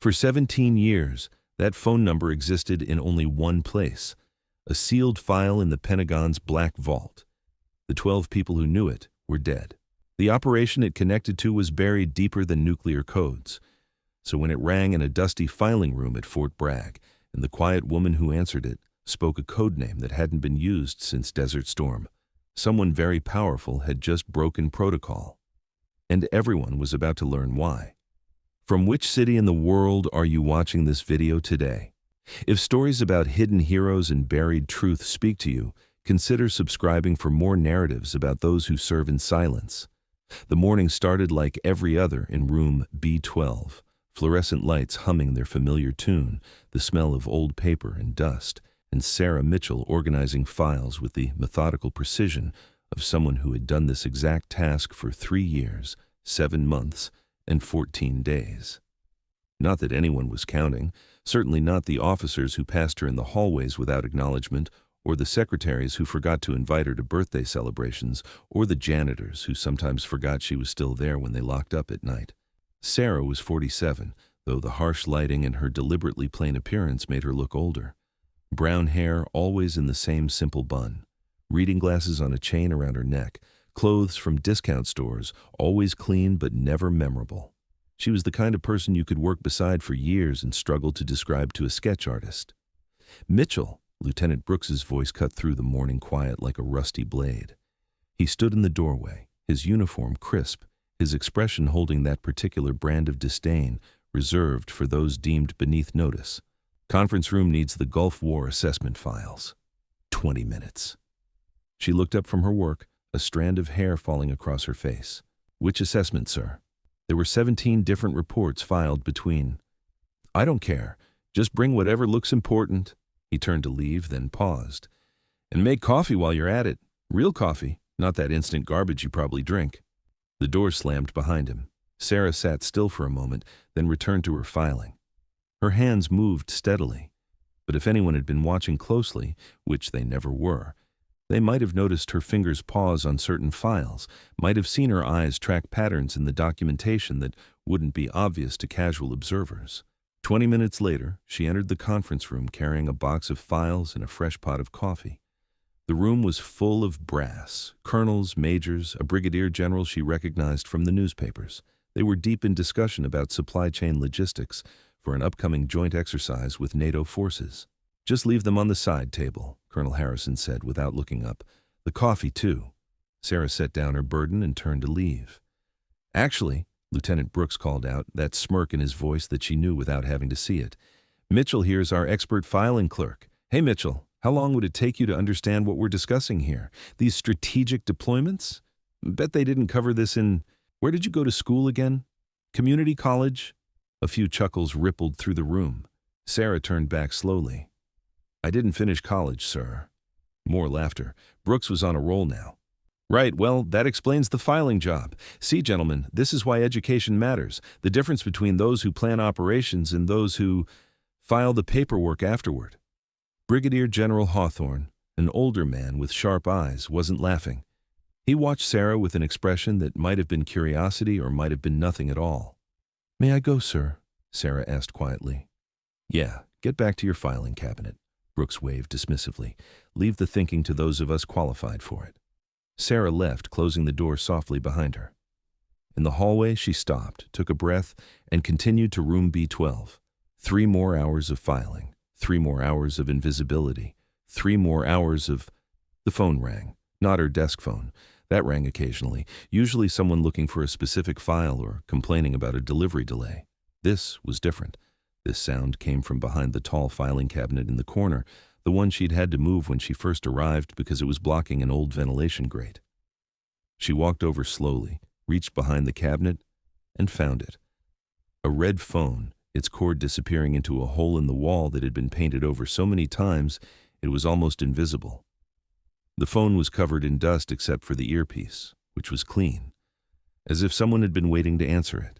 For 17 years, that phone number existed in only one place, a sealed file in the Pentagon's black vault. The 12 people who knew it were dead. The operation it connected to was buried deeper than nuclear codes. So when it rang in a dusty filing room at Fort Bragg, and the quiet woman who answered it spoke a code name that hadn't been used since Desert Storm, someone very powerful had just broken protocol. And everyone was about to learn why. From which city in the world are you watching this video today? If stories about hidden heroes and buried truth speak to you, consider subscribing for more narratives about those who serve in silence. The morning started like every other in room B12, fluorescent lights humming their familiar tune, the smell of old paper and dust, and Sarah Mitchell organizing files with the methodical precision of someone who had done this exact task for 3 years, 7 months, and 14 days. Not that anyone was counting, certainly not the officers who passed her in the hallways without acknowledgement, or the secretaries who forgot to invite her to birthday celebrations, or the janitors who sometimes forgot she was still there when they locked up at night. Sarah was 47, though the harsh lighting and her deliberately plain appearance made her look older. Brown hair always in the same simple bun, reading glasses on a chain around her neck, clothes from discount stores, always clean but never memorable. She was the kind of person you could work beside for years and struggle to describe to a sketch artist. Mitchell, Lieutenant Brooks's voice cut through the morning quiet like a rusty blade. He stood in the doorway, his uniform crisp, his expression holding that particular brand of disdain reserved for those deemed beneath notice. Conference room needs the Gulf War assessment files. 20 minutes. She looked up from her work, a strand of hair falling across her face. Which assessment, sir? There were 17 different reports filed between. I don't care. Just bring whatever looks important. He turned to leave, then paused. And make coffee while you're at it. Real coffee, not that instant garbage you probably drink. The door slammed behind him. Sarah sat still for a moment, then returned to her filing. Her hands moved steadily. But if anyone had been watching closely, which they never were, they might have noticed her fingers pause on certain files, might have seen her eyes track patterns in the documentation that wouldn't be obvious to casual observers. 20 minutes later, she entered the conference room carrying a box of files and a fresh pot of coffee. The room was full of brass, colonels, majors, a brigadier general she recognized from the newspapers. They were deep in discussion about supply chain logistics for an upcoming joint exercise with NATO forces. Just leave them on the side table, Colonel Harrison said without looking up. The coffee, too. Sarah set down her burden and turned to leave. Actually, Lieutenant Brooks called out, that smirk in his voice that she knew without having to see it. Mitchell here's our expert filing clerk. Hey, Mitchell, how long would it take you to understand what we're discussing here? These strategic deployments? Bet they didn't cover this in... Where did you go to school again? Community college? A few chuckles rippled through the room. Sarah turned back slowly. I didn't finish college, sir. More laughter. Brooks was on a roll now. Right, well, that explains the filing job. See, gentlemen, this is why education matters. The difference between those who plan operations and those who file the paperwork afterward. Brigadier General Hawthorne, an older man with sharp eyes, wasn't laughing. He watched Sarah with an expression that might have been curiosity or might have been nothing at all. May I go, sir? Sarah asked quietly. Yeah, get back to your filing cabinet. Brooks waved dismissively. Leave the thinking to those of us qualified for it. Sarah left, closing the door softly behind her. In the hallway, she stopped, took a breath, and continued to room B12. 3 more hours of filing, 3 more hours of invisibility, 3 more hours of... The phone rang, not her desk phone. That rang occasionally, usually someone looking for a specific file or complaining about a delivery delay. This was different. This sound came from behind the tall filing cabinet in the corner, the one she'd had to move when she first arrived because it was blocking an old ventilation grate. She walked over slowly, reached behind the cabinet, and found it. A red phone, its cord disappearing into a hole in the wall that had been painted over so many times it was almost invisible. The phone was covered in dust except for the earpiece, which was clean, as if someone had been waiting to answer it.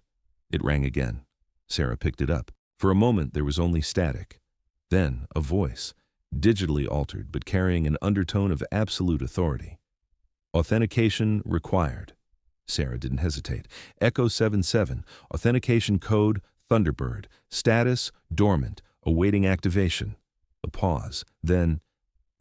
It rang again. Sarah picked it up. For a moment there was only static. Then a voice, digitally altered but carrying an undertone of absolute authority. Authentication required. Sarah didn't hesitate. Echo 77, authentication code Thunderbird. Status, dormant, awaiting activation. A pause. Then,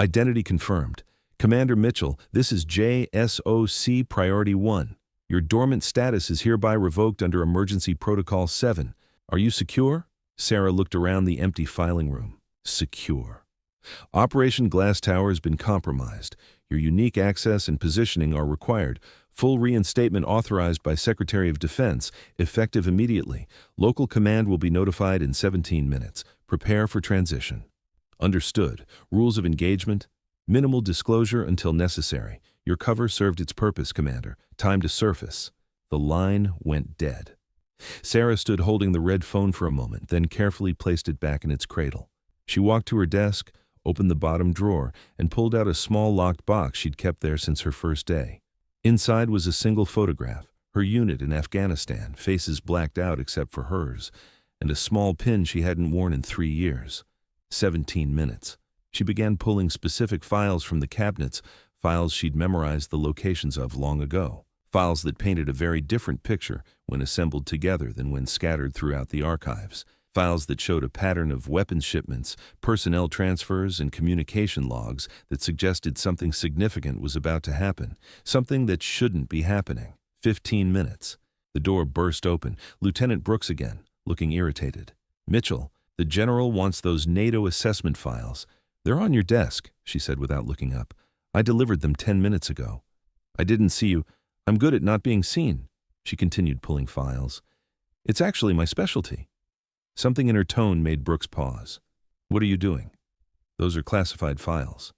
identity confirmed. Commander Mitchell, this is JSOC Priority 1. Your dormant status is hereby revoked under Emergency Protocol 7. Are you secure? Sarah looked around the empty filing room. Secure. Operation Glass Tower has been compromised. Your unique access and positioning are required. Full reinstatement authorized by Secretary of Defense, effective immediately. Local command will be notified in 17 minutes. Prepare for transition. Understood. Rules of engagement. Minimal disclosure until necessary. Your cover served its purpose, Commander. Time to surface. The line went dead. Sarah stood holding the red phone for a moment, then carefully placed it back in its cradle. She walked to her desk, opened the bottom drawer, and pulled out a small locked box she'd kept there since her first day. Inside was a single photograph, her unit in Afghanistan, faces blacked out except for hers, and a small pin she hadn't worn in 3 years. 17 minutes. She began pulling specific files from the cabinets, files she'd memorized the locations of long ago, files that painted a very different picture when assembled together than when scattered throughout the archives, files that showed a pattern of weapons shipments, personnel transfers, and communication logs that suggested something significant was about to happen, something that shouldn't be happening. 15 minutes. The door burst open. Lieutenant Brooks again, looking irritated. Mitchell, the general wants those NATO assessment files. They're on your desk, she said without looking up. I delivered them 10 minutes ago. I didn't see you. I'm good at not being seen, she continued, pulling files. It's actually my specialty. Something in her tone made Brooks pause. What are you doing? Those are classified files.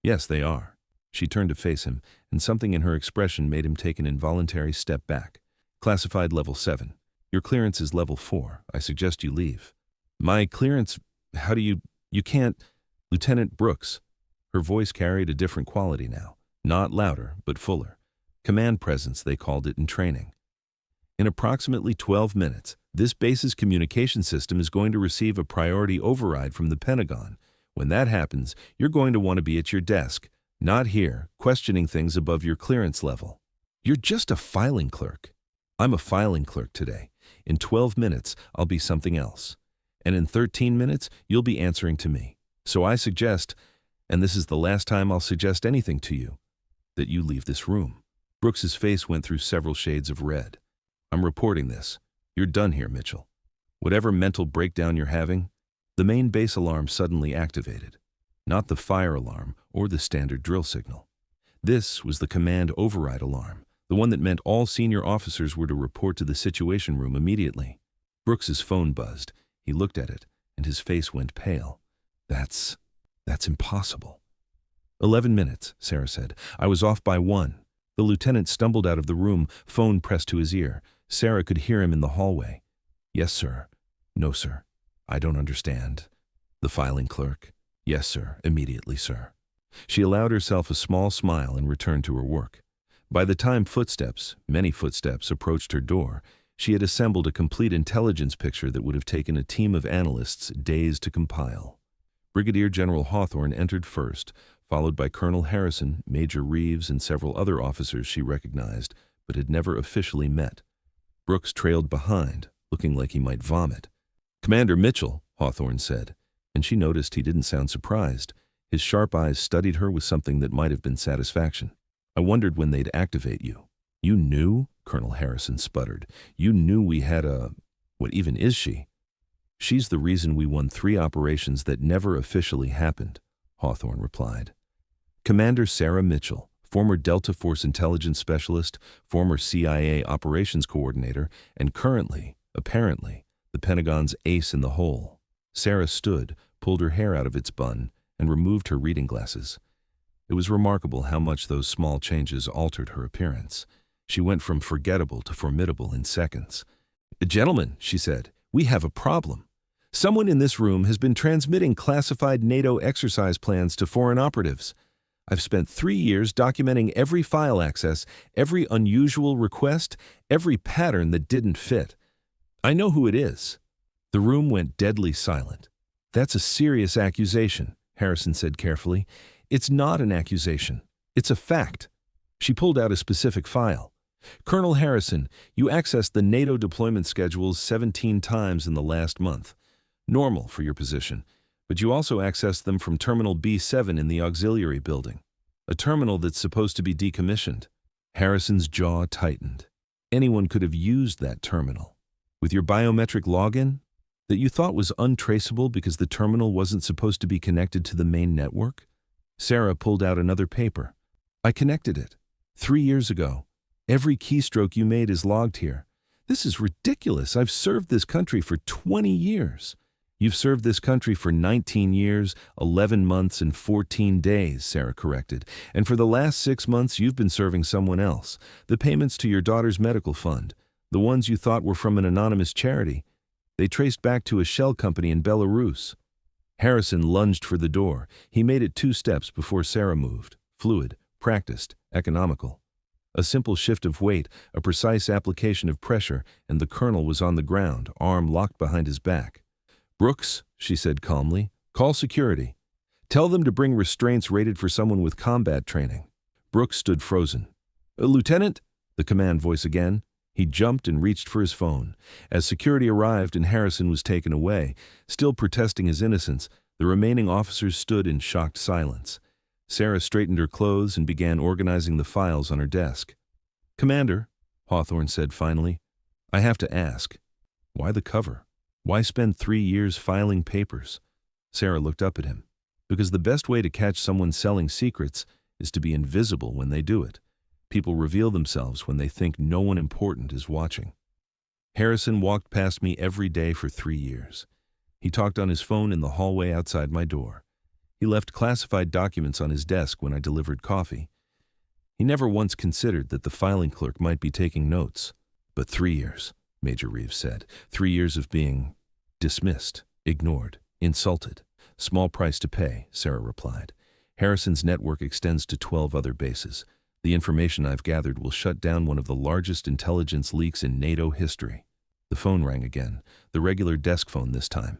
Yes, they are. She turned to face him, and something in her expression made him take an involuntary step back. Classified level 7. Your clearance is level 4. I suggest you leave. My clearance? How do you can't... Lieutenant Brooks. Her voice carried a different quality now. Not louder, but fuller. Command presence, they called it in training. In approximately 12 minutes, this base's communication system is going to receive a priority override from the Pentagon. When that happens, you're going to want to be at your desk, not here, questioning things above your clearance level. You're just a filing clerk. I'm a filing clerk today. In 12 minutes, I'll be something else. And in 13 minutes, you'll be answering to me. So I suggest, and this is the last time I'll suggest anything to you, that you leave this room. Brooks's face went through several shades of red. I'm reporting this. You're done here, Mitchell. Whatever mental breakdown you're having, the main base alarm suddenly activated. Not the fire alarm or the standard drill signal. This was the command override alarm, the one that meant all senior officers were to report to the Situation Room immediately. Brooks's phone buzzed. He looked at it, and his face went pale. That's impossible. 11 minutes, Sarah said. I was off by 1. The lieutenant stumbled out of the room, phone pressed to his ear. Sarah could hear him in the hallway. Yes, sir. No, sir. I don't understand. The filing clerk. Yes, sir. Immediately, sir. She allowed herself a small smile and returned to her work. By the time footsteps, many footsteps, approached her door, she had assembled a complete intelligence picture that would have taken a team of analysts days to compile. Brigadier General Hawthorne entered first, followed by Colonel Harrison, Major Reeves, and several other officers she recognized, but had never officially met. Brooks trailed behind, looking like he might vomit. Commander Mitchell, Hawthorne said, and she noticed he didn't sound surprised. His sharp eyes studied her with something that might have been satisfaction. I wondered when they'd activate you. You knew? Colonel Harrison sputtered. You knew we had a... What even is she? She's the reason we won 3 operations that never officially happened, Hawthorne replied. Commander Sarah Mitchell, former Delta Force intelligence specialist, former CIA operations coordinator, and currently, apparently, the Pentagon's ace in the hole. Sarah stood, pulled her hair out of its bun, and removed her reading glasses. It was remarkable how much those small changes altered her appearance. She went from forgettable to formidable in seconds. Gentlemen, she said, we have a problem. Someone in this room has been transmitting classified NATO exercise plans to foreign operatives. I've spent 3 years documenting every file access, every unusual request, every pattern that didn't fit. I know who it is. The room went deadly silent. That's a serious accusation, Harrison said carefully. It's not an accusation. It's a fact. She pulled out a specific file. Colonel Harrison, you accessed the NATO deployment schedules 17 times in the last month. Normal for your position, but you also accessed them from Terminal B7 in the auxiliary building, a terminal that's supposed to be decommissioned. Harrison's jaw tightened. Anyone could have used that terminal. With your biometric login, that you thought was untraceable because the terminal wasn't supposed to be connected to the main network? Sarah pulled out another paper. I connected it. 3 years ago. Every keystroke you made is logged here. This is ridiculous. I've served this country for 20 years. You've served this country for 19 years, 11 months, and 14 days, Sarah corrected. And for the last 6 months, you've been serving someone else. The payments to your daughter's medical fund, the ones you thought were from an anonymous charity, they traced back to a shell company in Belarus. Harrison lunged for the door. He made it 2 steps before Sarah moved. Fluid, practiced, economical. A simple shift of weight, a precise application of pressure, and the colonel was on the ground, arm locked behind his back. Brooks, she said calmly, call security. Tell them to bring restraints rated for someone with combat training. Brooks stood frozen. Lieutenant? The command voice again. He jumped and reached for his phone. As security arrived and Harrison was taken away, still protesting his innocence, the remaining officers stood in shocked silence. Sarah straightened her clothes and began organizing the files on her desk. Commander, Hawthorne said finally, I have to ask, why the cover? Why spend 3 years filing papers? Sarah looked up at him. Because the best way to catch someone selling secrets is to be invisible when they do it. People reveal themselves when they think no one important is watching. Harrison walked past me every day for 3 years. He talked on his phone in the hallway outside my door. He left classified documents on his desk when I delivered coffee. He never once considered that the filing clerk might be taking notes. But 3 years, Major Reeves said. 3 years of being dismissed, ignored, insulted. Small price to pay, Sarah replied. Harrison's network extends to 12 other bases. The information I've gathered will shut down one of the largest intelligence leaks in NATO history. The phone rang again, the regular desk phone this time.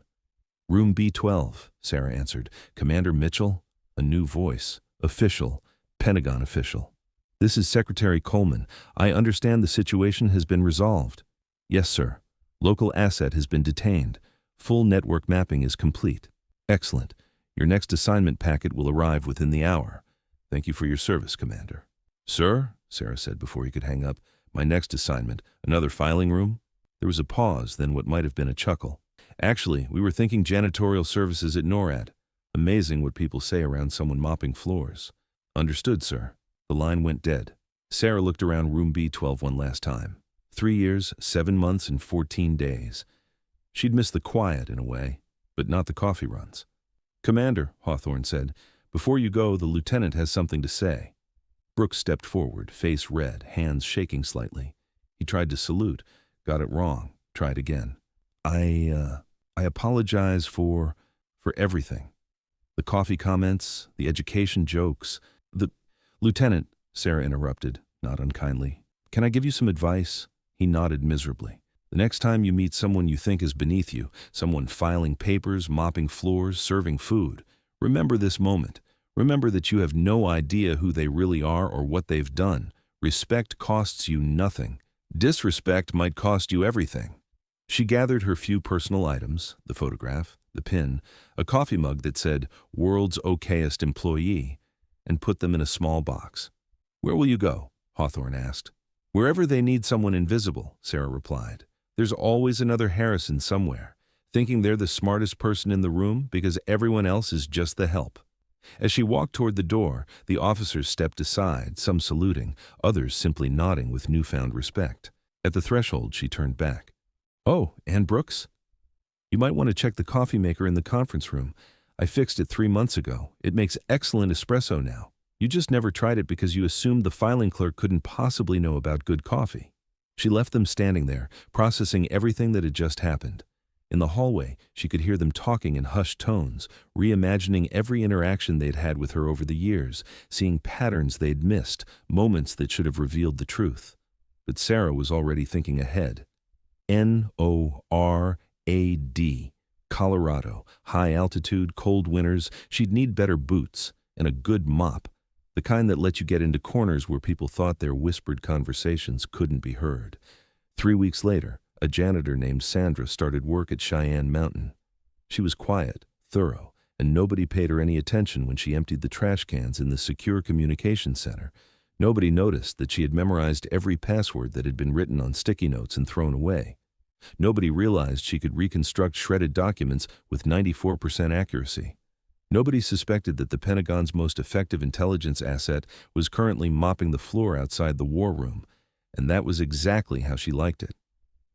Room B12, Sarah answered. Commander Mitchell? A new voice. Official. Pentagon official. This is Secretary Coleman. I understand the situation has been resolved. Yes, sir. Local asset has been detained. Full network mapping is complete. Excellent. Your next assignment packet will arrive within the hour. Thank you for your service, Commander. Sir, Sarah said before he could hang up, my next assignment, another filing room? There was a pause, then what might have been a chuckle. Actually, we were thinking janitorial services at NORAD. Amazing what people say around someone mopping floors. Understood, sir. The line went dead. Sarah looked around room B12 one last time. 3 years, 7 months, and 14 days. She'd missed the quiet in a way, but not the coffee runs. Commander, Hawthorne said, before you go, the lieutenant has something to say. Brooks stepped forward, face red, hands shaking slightly. He tried to salute, got it wrong, tried again. I apologize for everything. The coffee comments, the education jokes, the... Lieutenant, Sarah interrupted, not unkindly. Can I give you some advice? He nodded miserably. The next time you meet someone you think is beneath you, someone filing papers, mopping floors, serving food, remember this moment. Remember that you have no idea who they really are or what they've done. Respect costs you nothing. Disrespect might cost you everything. She gathered her few personal items, the photograph, the pin, a coffee mug that said, World's Okayest Employee, and put them in a small box. Where will you go? Hawthorne asked. Wherever they need someone invisible, Sarah replied. There's always another Harrison somewhere, thinking they're the smartest person in the room because everyone else is just the help. As she walked toward the door, the officers stepped aside, some saluting, others simply nodding with newfound respect. At the threshold, she turned back. Oh, Ann Brooks? You might want to check the coffee maker in the conference room. I fixed it 3 months ago. It makes excellent espresso now. You just never tried it because you assumed the filing clerk couldn't possibly know about good coffee. She left them standing there, processing everything that had just happened. In the hallway, she could hear them talking in hushed tones, reimagining every interaction they'd had with her over the years, seeing patterns they'd missed, moments that should have revealed the truth. But Sarah was already thinking ahead. NORAD, Colorado, high altitude, cold winters, she'd need better boots and a good mop. the kind that let you get into corners where people thought their whispered conversations couldn't be heard. 3 weeks later, a janitor named Sandra started work at Cheyenne Mountain. She was quiet, thorough, and nobody paid her any attention when she emptied the trash cans in the secure communication center. Nobody noticed that she had memorized every password that had been written on sticky notes and thrown away. Nobody realized she could reconstruct shredded documents with 94% accuracy. Nobody suspected that the Pentagon's most effective intelligence asset was currently mopping the floor outside the war room, and that was exactly how she liked it.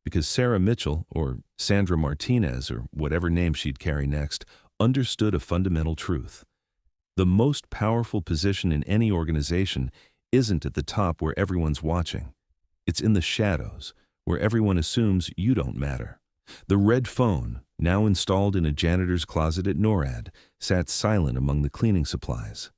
Because Sarah Mitchell, or Sandra Martinez, or whatever name she'd carry next, understood a fundamental truth. The most powerful position in any organization isn't at the top where everyone's watching. It's in the shadows, where everyone assumes you don't matter. The red phone, now installed in a janitor's closet at NORAD, sat silent among the cleaning supplies,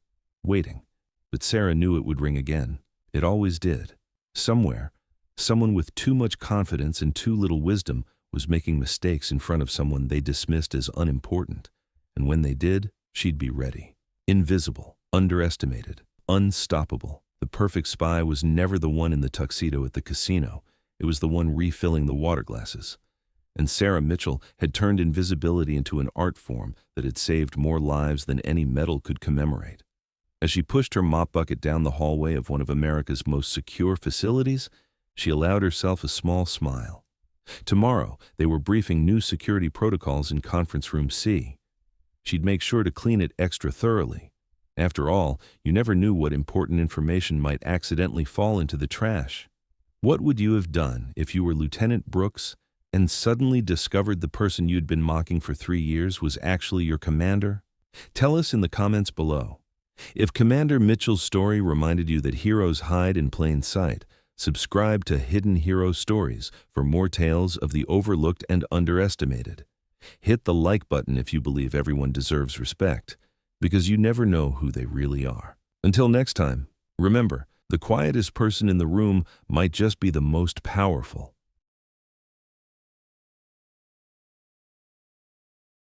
waiting. But Sarah knew it would ring again. It always did. Somewhere, someone with too much confidence and too little wisdom was making mistakes in front of someone they dismissed as unimportant. And when they did, she'd be ready. Invisible, underestimated, unstoppable. The perfect spy was never the one in the tuxedo at the casino. It was the one refilling the water glasses. And Sarah Mitchell had turned invisibility into an art form that had saved more lives than any medal could commemorate. As she pushed her mop bucket down the hallway of one of America's most secure facilities, she allowed herself a small smile. Tomorrow, they were briefing new security protocols in Conference Room C. She'd make sure to clean it extra thoroughly. After all, you never knew what important information might accidentally fall into the trash. What would you have done if you were Lieutenant Brooks and suddenly discovered the person you'd been mocking for 3 years was actually your commander? Tell us in the comments below. If Commander Mitchell's story reminded you that heroes hide in plain sight, subscribe to Hidden Hero Stories for more tales of the overlooked and underestimated. Hit the like button if you believe everyone deserves respect, because you never know who they really are. Until next time, remember, the quietest person in the room might just be the most powerful.